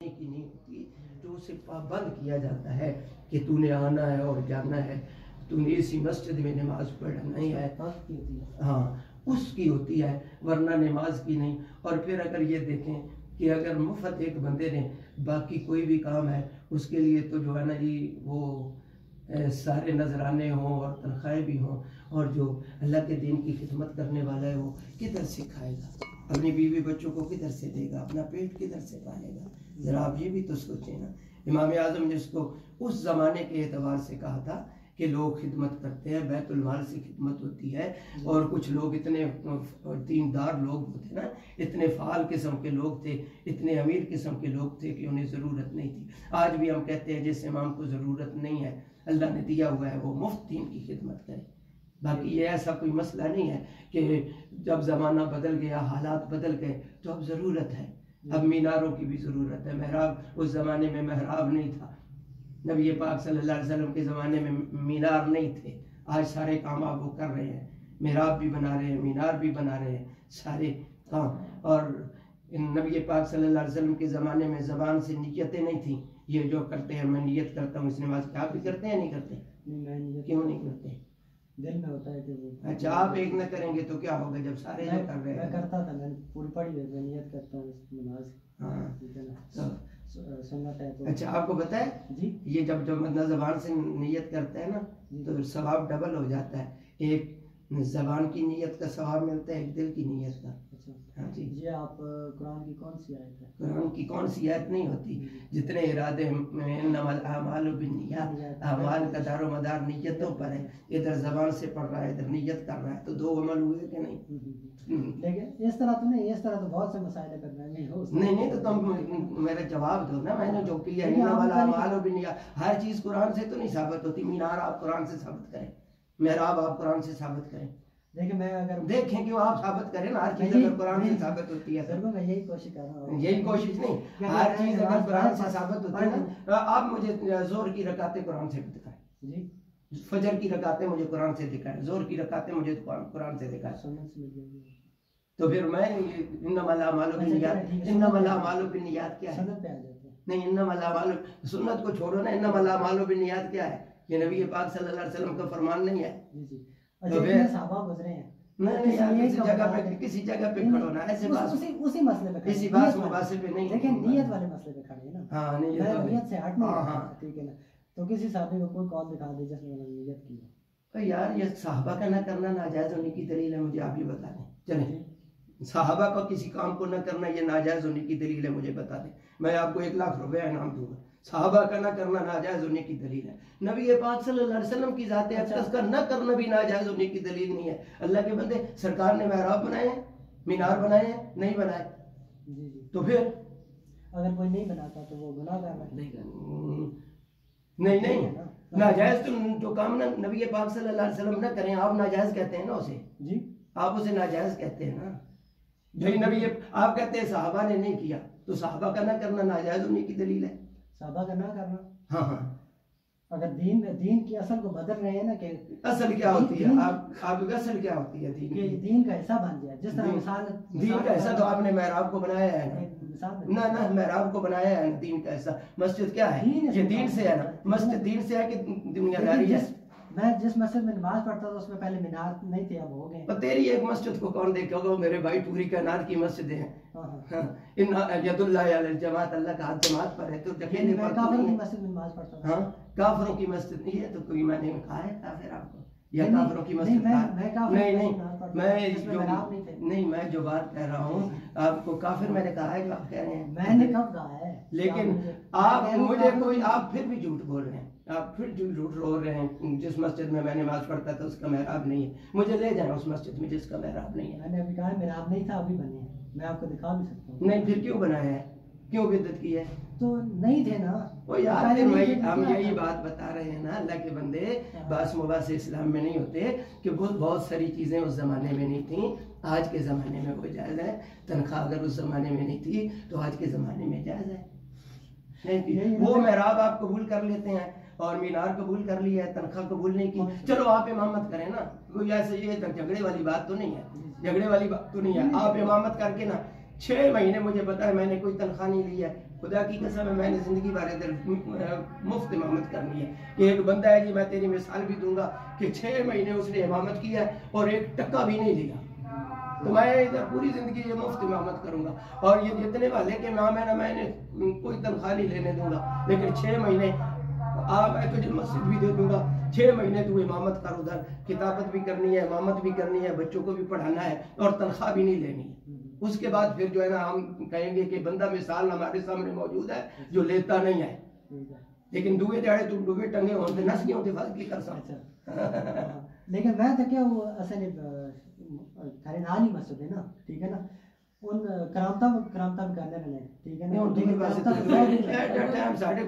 की नहीं होती, तो उसे पाबंद किया जाता है कि तूने आना है और जाना है, तूने इसी मस्जिद में नमाज पढ़ना ही है। हाँ, उसकी होती है, वरना नमाज की नहीं। और फिर अगर ये देखें कि अगर मुफ्त एक बंदे ने बाकी कोई भी काम है उसके लिए तो जो है ना जी वो सारे नजराने हों और तनख्वाहें भी हों, और जो अल्लाह के दीन की खिदमत करने वाला है वो किधर से खाएगा, अपनी बीवी बच्चों को किधर से देगा, अपना पेट किधर से पालेगा। जरा आप ये भी तो सोचें ना। इमाम आज़म ने इसको उस ज़माने के एतबार से कहा था कि लोग खिदमत करते हैं, बैतुल माल से खिदमत होती है, और कुछ लोग इतने दीनदार लोग होते ना, इतने फाल किस्म के लोग थे, इतने अमीर किस्म के लोग थे कि उन्हें ज़रूरत नहीं थी। आज भी हम कहते हैं जिस इमाम को ज़रूरत नहीं है, अल्लाह ने दिया हुआ है, वो मुफ्त दीन की खिदमत करे। बाकी ये ऐसा कोई मसला नहीं है कि जब ज़माना बदल गया, हालात बदल गए, तो अब ज़रूरत है, अब मीनारों की भी ज़रूरत है। महराब, उस ज़माने में महराब नहीं था, नबी पाक सल्लल्लाहु अलैहि वसल्लम के ज़माने में मीनार नहीं थे। आज सारे काम आप वो कर रहे हैं, महराब भी बना रहे हैं, मीनार भी बना रहे हैं, सारे काम। और नबी पाक सल्लल्लाहु अलैहि वसल्लम के ज़माने में ज़बान से नियतें नहीं थी, ये जो करते हैं, मैं नियत करता हूँ इस नमाज की, आप भी करते हैं नहीं करते? क्यों नहीं करते? दिल में होता है कि वो। अच्छा, आप एक न करेंगे तो क्या होगा जब सारे जो कर रहे हैं? मैं करता था, मैंने पूरी पढ़ी है, मैं नियत करता हूँ इस नमाज। हाँ, ठीक है ना, सुन्नत है तो। अच्छा, आपको पता है जी, ये जब मतलब ज़बान से नियत करते हैं ना तो सवाब डबल हो जाता है। एक ज़बान की नियत का सवाब मिलता है, एक दिल की नियत का। अच्छा, हाँ जी। ये आप कुरान की कौन सी आयत है? कुरान की कौन सी आयत नहीं होती, जितने इरादे इन्नमल आमालु बिन्नियात, अमाल का दारो मदार नियतों पर है। इधर ज़बान से पढ़ रहा है, इधर नियत कर रहा है, तो दो अमल हुए कि नहीं? लेकिन इस तरह तो नहीं, इस तरह तो बहुत से मसाइल करना नहीं हो। नहीं तो तुम मेरा जवाब दो ना, मैंने जो किया इन्नमल आमालु बिन्नियात, हर चीज कुरान से तो नहीं साबित होती। मीनार आप कुरान से साबित करें, महराब आप कुरान से साबित करें। देखिए, मैं अगर देखें क्यों आप साबित करें ना, हर चीज अगर कुरान से साबित होती है तो मैं यही कोशिश कर रहा हूँ। यही कोशिश नहीं, हर चीज अगर कुरान से साबित होती है ना। आप मुझे जोर की रकातें कुरान से दिखाएं जी, फजर की रकातें मुझे कुरान से दिखाएं, जोर की रकातें मुझे कुरान से दिखाएं। तो फिर मैं इन्नमल आमालु बिन्नियात, इन्नमल आमालु बिन्नियात क्या है? नहीं, इन्नमल आमालु, सुन्नत को छोड़ो ना, इन्नमल आमालु बिन्नियात क्या है? ये नबी पाक सल्लल्लाहु अलैहि वसल्लम का फरमान नहीं है? तो फिर सहाबा गुजरे हैं, नहीं किसी जगह पे खड़ो ना, ऐसे बात उसी मसले पे, इसी बात मुबासिल पे नहीं, लेकिन नियत वाले मसले पे खड़े हैं ना। हाँ, नियत से हट नहीं, ठीक है ना। तो किसी साहबी को कोई कौल दिखा दे जिसने नियत की हो। तो यार ये सहाबा का ना करना नाजायज होने की दलील है, मुझे आप ये बता दें। चलें, सहाबा का किसी काम को न करना ये नाजायज होने की दलील है, मुझे बता दें, मैं आपको 1 लाख रुपए इनाम दूंगा। सहाबा का न करना नाजायज होने की दलील है, नबी पाक सल्लल्लाहु अलैहि वसल्लम की ज़ात अक़दस का न करना भी नाजायज होने की दलील नहीं है। अल्लाह के बंदे, सरकार ने महराब बनाए हैं, मीनार बनाए हैं, नहीं बनाए? तो फिर अगर कोई नहीं बनाता तो वो गुनाहगार नहीं नाजायज तो जो काम ना नबी पाक सल्लल्लाहु अलैहि वसल्लम न करें, आप नाजायज कहते हैं ना उसे जी, आप उसे नाजायज कहते हैं ना। जो नबी आप कहते हैं सहाबा ने नहीं किया, तो सहाबा का ना करना नाजायज होने की दलील है। सहाबा का ना करना, हाँ, अगर दीन की असल को बदल रहे हैं ना, कि असल क्या होती है, आप असल क्या होती है? दीन का हिस्सा बन जाए। जिस तरह मिसाल दीन का हिस्सा तो आपने महराब को बनाया है ना, ना महराब को बनाया है ना, दीन का हिस्सा। मस्जिद क्या है? ये दीन से है ना, मस्जिद दीन से है कि दुनियादारी है? मैं जिस मस्जिद में नमाज पढ़ता था उसमें पहले मीनार नहीं थे, अब हो गए। पर तेरी एक मस्जिद को कौन देखेगा मेरे भाई, पूरी कायनात की मस्जिद है। जमात, अल्लाह का हाथ जमात पर है, तो काफिरों की मस्जिद में नमाज पढ़ता था। हाँ, काफिरों की मस्जिद नहीं है तो कोई मैंने कहा है काफिर आपको, या काफिरों की मस्जिद? नहीं, मैं जो बात कह रहा हूँ आपको काफिर मैंने कहा है, कब कह रहे हैं? मैंने कब कहा है? लेकिन आप मुझे कोई, आप फिर भी झूठ बोल रहे हैं, आप फिर झूठ बोल रहे हैं। जिस मस्जिद में मैं नमाज पढ़ता था उसका महराब नहीं है, मुझे ले जाना उस मस्जिद में जिसका महराब नहीं है। मैंने अभी कहा महराब नहीं था, अभी बने हैं, मैं आपको दिखा भी सकता हूँ। नहीं, फिर क्यों बनाया है, क्यों बिदअत की है? तो नहीं थे ना वो यार, हम यही बात बता रहे हैं ना, अल्लाह के बंदे, बास मुबास इस्लाम में नहीं होते कि बहुत सारी चीज़ें उस ज़माने में नहीं थी, आज के ज़माने में वो जायज़ है। तनख्वाह अगर उस ज़माने में नहीं थी तो आज के ज़माने में जायज़ है। नहीं, वो महराब आप कबूल कर लेते हैं और मीनार कबूल कर लिया है, तनख्वाह कबूल नहीं की। चलो आप इमामत करें ना, कोई ऐसे ये झगड़े वाली बात तो नहीं है, झगड़े वाली बात तो नहीं है। आप इमामत करके ना 6 महीने, मुझे पता है मैंने कोई तनख्वाह नहीं ली है, खुदा की कसम है मैंने जिंदगी बारे मुफ्त इमामत करनी है कि एक बंदा है जी, मैं तेरी मिसाल भी दूंगा कि 6 महीने उसने इमामत किया है और 1 टका भी नहीं लिया, तो मैं इधर पूरी जिंदगी ये मुफ्त इमामत करूंगा। और ये जितने वाले के नाम है ना, मैंने कोई तनख्वाह नहीं लेने दूंगा, लेकिन 6 महीने मैं तुझे मस्जिद भी दे दूंगा, 6 महीने तू इमामत कर, उधर किताबत भी करनी है, इमामत भी करनी है, बच्चों को भी पढ़ाना है और तनख्वाह भी नहीं लेनी है। उसके बाद फिर जो है ना हम कहेंगे कि बंदा मिसाल हमारे सामने मौजूद है जो लेता नहीं है, लेकिन दुए दिहाड़े तुम डूबे टंगे होते नस क्यों होते फाजली कर सकते। लेकिन मैं तो क्या वो असल थारे नाल ही मस्जिद है ना, ठीक है ना, उन करामता भी करने रहने, ठीक है ना।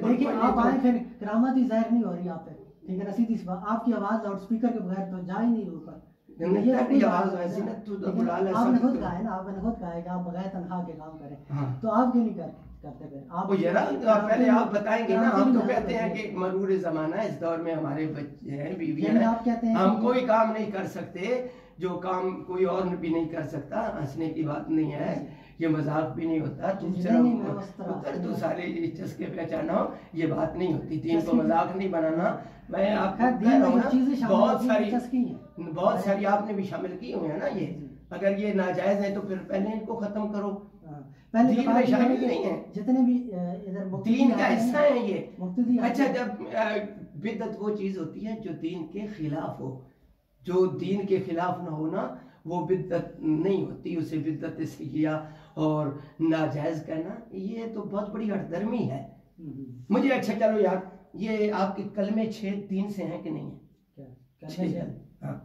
देखिए आप आए फिर करामत ही जाहिर नहीं हो रही आप पे, ठीक है ना, सीधी सी बात, आपकी आवाज लाउड स्पीकर के बगैर तो जा ही नहीं ऊपर। आपने खुद कहा है ना, आपने खुद कहा है कि आप बगैर तनख्वाह के काम करें, तो आप क्यों नहीं करते फिर? आप पहले आप बताएंगे ना, हम तो कहते हैं कि मरूर जमाना है, इस दौर में हमारे बच्चे हैं, बीवियां हैं, आप कहते हैं हम कोई काम नहीं कर सकते जो काम कोई और भी नहीं कर सकता। हंसने की बात नहीं है, ये मजाक भी नहीं होता। तू सारे चस्के पहचाना हो, ये बात नहीं होती, दीन को मजाक नहीं बनाना। मैं आपको कह रहा हूँ ना, बहुत सारी आपने भी शामिल की हुई है ना ये, अगर ये नाजायज है तो फिर पहले इनको खत्म करो। पहले दीन में शामिल नहीं है, जितने भी इधर दीन का हिस्सा है ये। अच्छा, जब बिदअत वो चीज होती है जो दीन के खिलाफ हो, जो दीन के खिलाफ ना हो ना, वो बिदअत नहीं होती, उसे बिदअत से किया और नाजायज कहना, ये तो बहुत बड़ी हठधर्मी है। मुझे अच्छा चलो यार, ये आपके कलमे 6 दीन से हैं कि नहीं है? हाँ,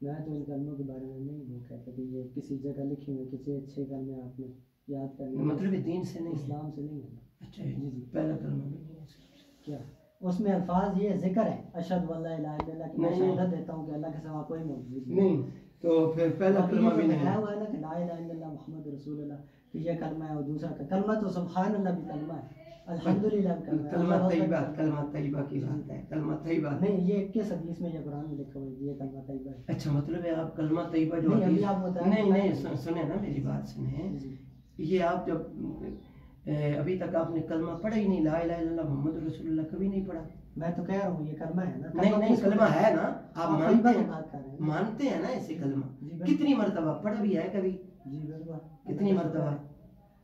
मैं तो इन कलमों के बारे में नहीं वो कहता कि ये किसी जगह लिखे हुए किसी 6 कलमे आपने याद करने, मतलब दीन से नहीं, इस्लाम से नहीं है। अच्छा जी, पहला कलमा क्या उसमें अल्फाज ये जिक्र है अशहदु अल्ला इलाहा इल्लल्लाह की, मैं शहादत देता हूं कि अल्लाह के सिवा कोई मौजूद नहीं, तो फिर पहला कलमा भी नहीं है। हुआ है ना कि ला इलाहा इल्लल्लाह मुहम्मद रसूलुल्लाह, तो ये कलमा है। और दूसरा कलमा तो सुभान अल्लाह भी कलमा है, अल्हम्दुलिल्लाह भी कलमा है। कलमा तैयबा की बात है, कलमा तैयबा नहीं, ये किस हदीस में या कुरान में लिखा हुआ है ये कलमा तैयबा है? अच्छा, मतलब है आप कलमा तैयबा जो अभी आप बताएं। नहीं सुने ना, मेरी बात सुने, ये आप जब अभी तक आपने कलमा पढ़ा ही नहीं, ला इलाहा इल्लल्लाह मुहम्मद रसूलुल्लाह कभी नहीं पढ़ा। मैं तो कह रहा हूँ ये कलमा है ना। नहीं, कलमा है ना, आप मानते हैं ना ऐसे कलमा? कितनी मर्तबा पढ़ा भी है कभी? जी बिल्कुल। कितनी मर्तबा?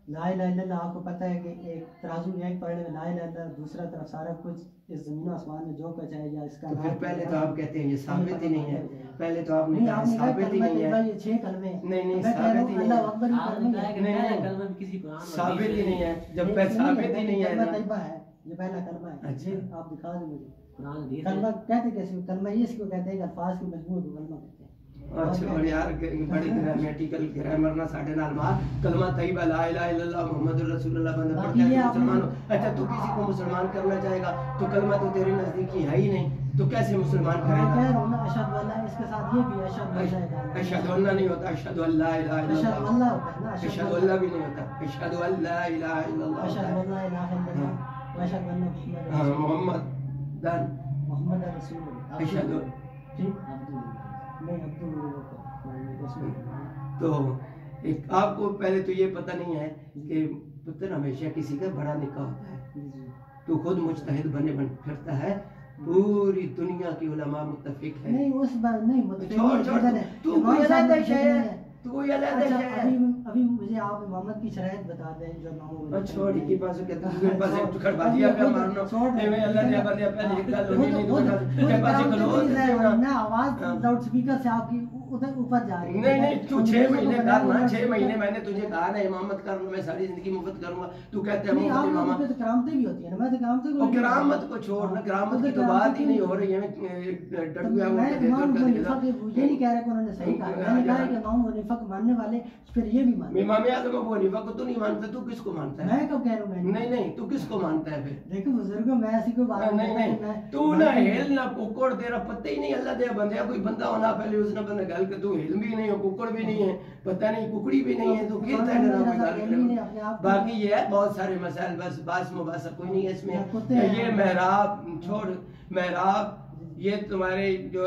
ला इलाहा इल्लल्लाह आपको पता है कि एक तराजू में एक पढ़ने में ला इलाहा इल्लल्लाह, दूसरा तरफ सारा कुछ इस जमीन आसमान में जो कुछ है या इसका, तो फिर पहले तो आप कहते हैं ये साबित ही नहीं है, पहले तो आपने कहा साबित ही नहीं है। ये 6 कलमे नहीं साबित ही नहीं है, साबित ही नहीं है, जब पहले साबित ही नहीं है तैयबा है, ये पहला कलमा है। अच्छा, आप दिखा दो मुझे कलमा कहते कैसे? कलमा ये इसको कहते हैं कि अल्फाज के मजमूए को कलमा कहते हैं। अच्छा, और यार बड़ी ग्रामेटिकल ग्रामर ना साढ़े नाल मार, कलमा तैयबा ला इलाहा इल्लल्लाह मुहम्मदुर रसूलुल्लाह बंदा पढ़ता है तो मुसलमान हो। अच्छा, तू किसी को मुसलमान करना चाहेगा तो कलमा तो तेरे नजदीक है ही नहीं, तो कैसे मुसलमान करेगा? कह रहा हूं ना अशहदु अल्लाह, इसके साथ ये भी अशहदु अल्लाह नहीं होता, अशहदु अल्ला इलाहा इल्लल्लाह होता है ना, अशहदु अल्लाह भी नहीं होता, अशहदु अल्ला इलाहा इल्लल्लाह, अशहदु अल्ला इलाहा इल्लल्लाह व अशहदु अन्ना मुहम्मद रसूलुल्लाह, अशहदु तो एक आपको पहले तो ये पता नहीं है कि पुत्र हमेशा किसी का बड़ा निकाह होता है, तो खुद मुजतहिद बने फिरता है, पूरी दुनिया की उलमा मुत्तफिक है। नहीं उस बार नहीं मुत्तफिक, तू कोई अलग है, तू कोई अलग है। अभी मुझे आप इमामत की शरायत बता दें जो इमामों छोड़ के पास कहते हैं मेरे पास एक खड़बाजिया पे मारनो मैं अल्लाह ने बंदे पहले एक गल होनी नहीं तो के पास खलो ना आवाज लाउड स्पीकर से आपकी उधर ऊपर जा रही है। नहीं तू 6 महीने कर ना, 6 महीने मैंने तुझे कहा ना इमामत करूंगा, मैं सारी जिंदगी मुफ्त करूंगा, तू कहते हैं मुफ्त इमामत पे तो करामतें भी होती है ना, मैं तो करामतें को करामत को छोड़ ना, करामत की तो बात ही नहीं हो रही है। डड़ुआ मैं इमाम हनीफा के ये नहीं कह रहा कि उन्होंने सही कहा, मैंने कहा कि इमाम हनीफा को मानने वाले फिर ये भी मानते। इमाम आज़म अबू हनीफा को तू नहीं मानता, तू किसको मानता है? मैं कब कह रहा हूं? नहीं तू किसको मानता है? फिर देखो बुजुर्गों, मैं ऐसी कोई बात नहीं तू ना हिल ना कुकड़, तेरा पता ही नहीं अल्लाह दे बंदे कोई बंदा होना पहले उसने बंदा गल के तू हिल भी नहीं हो, कुकड़ भी नहीं है, पता नहीं कुकड़ी भी नहीं है, तो गिरता है ना कोई गल। बाकी ये है बहुत सारे मसाइल, बस बास मुबासा कोई नहीं है इसमें। ये मेहराब छोड़, मेहराब ये तुम्हारे जो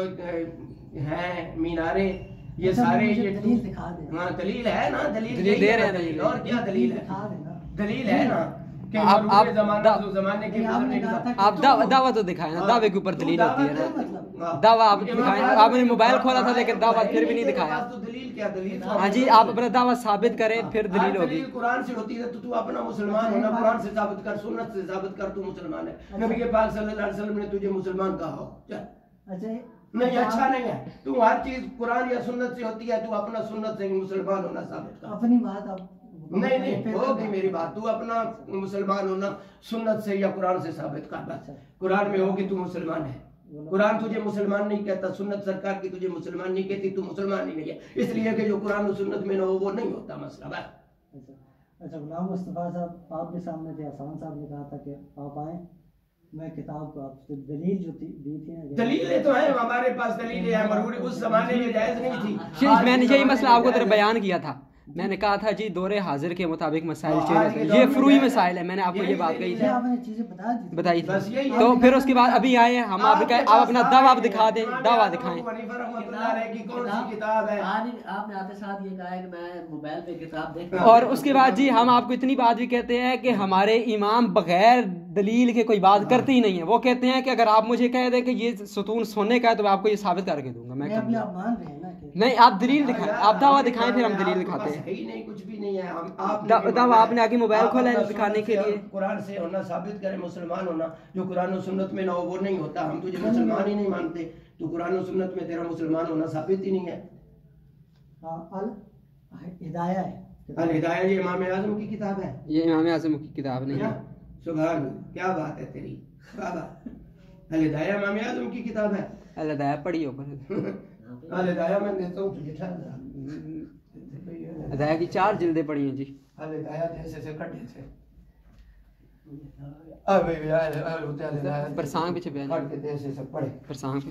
हैं मीनारे, ये सारे ये दलील दिखा दे। हाँ दलील है ना, दलील दे रहे हैं, दलील और क्या दलील है? दलील है ना कि आप जमाने के आप दावा तो दिखाए ना, दावे के ऊपर दलील होती है ना, दावा आप दिखाए। आपने मोबाइल खोला था लेकिन दावा फिर भी नहीं दिखाया। तो दलील क्या दलील? हाँ जी, आप अपना दावा साबित करें फिर दलील होगी। कुरान से होती है तो तू अपना मुसलमान होना कुरान से साबित कर, सुन्नत से साबित कर तू मुसलमान है। नबी के पाक सल्लल्लाहु अलैहि वसल्लम ने तुझे मुसलमान कहा हो। अच्छा नहीं, अच्छा नहीं है। तू हर चीज कुरान या सुन्नत से होती है, तू अपना सुन्नत से मुसलमान होना साबित कर। अपनी बात आप नहीं होगी मेरी बात। तू अपना मुसलमान होना सुन्नत से या कुरान से साबित कर। बस कुरान में हो कि तू मुसलमान है। कुरान तुझे मुसलमान नहीं कहता, सुन्नत सरकार की तुझे मुसलमान नहीं कहती, तू मुसलमान ही नहीं है। इसलिए कि जो कुरान और सुन्नत में ना हो वो नहीं होता मसला। बस अच्छा गुलाम मुस्तफा साहब, आप भी सामने थे, अहसान साहब ने कहा था कि आप आए, मैं किताब को आपसे दलील जो दी थी ना, दलीलें तो है हमारे पास, दलीलें हैं मरूरी, उस जमाने में जायज नहीं थी। मैंने यही मसला आपको तरफ बयान किया था। मैंने कहा था जी दौरे हाजिर के मुताबिक मसाइल चेंज, ये फ्रूई मसाइल है। मैंने आपको ये बात कही थी, आपने चीजें बताई थी। तो फिर उसके बाद अभी आए हम, आप अपना दावा दिखा दें, दावा दिखाएं। आपने आते साथ ये कहा है कि मैं मोबाइल पे किताब देख। और उसके बाद जी हम आपको इतनी बात भी कहते हैं कि हमारे इमाम बगैर दलील के कोई बात करते ही नहीं है। वो कहते हैं कि अगर आप मुझे कह दें कि ये सुतून सोने का है तो मैं आपको ये साबित करके दूंगा। मैं आप मान रहे हैं ना कि नहीं, आप दलील दिखाएं, आप दावा दिखाएं, फिर हम दलील दिखाते हैं। नहीं, कुछ भी नहीं है। हम दावा आपने आगे मोबाइल खोला है दिखाने के लिए। कुरान से होना साबित करें, मुसलमान होना। जो कुरान और सुन्नत में ना हो वो नहीं होता। हम तुझे मुसलमान ही नहीं मानते। तो कुरान और सुन्नत में तेरा मुसलमान होना साबित ही नहीं है। अल हिदाया है, अल हिदाया ये इमाम आज़म की किताब है। ये इमाम आज़म की किताब नहीं है। सुभान, क्या बात है तेरी बाबा। अल हिदाया इमाम आज़म की किताब है। अल हिदाया पढ़ी हो पर अल हिदाया मैं देता हूँ तुझे। हिदाया की 4 जिल्दें पढ़ी हैं जी। अल हिदाया जैसे से कटे थे। अब यार पर सांग पीछे बयान कट के जैसे से पढ़े। पर सांग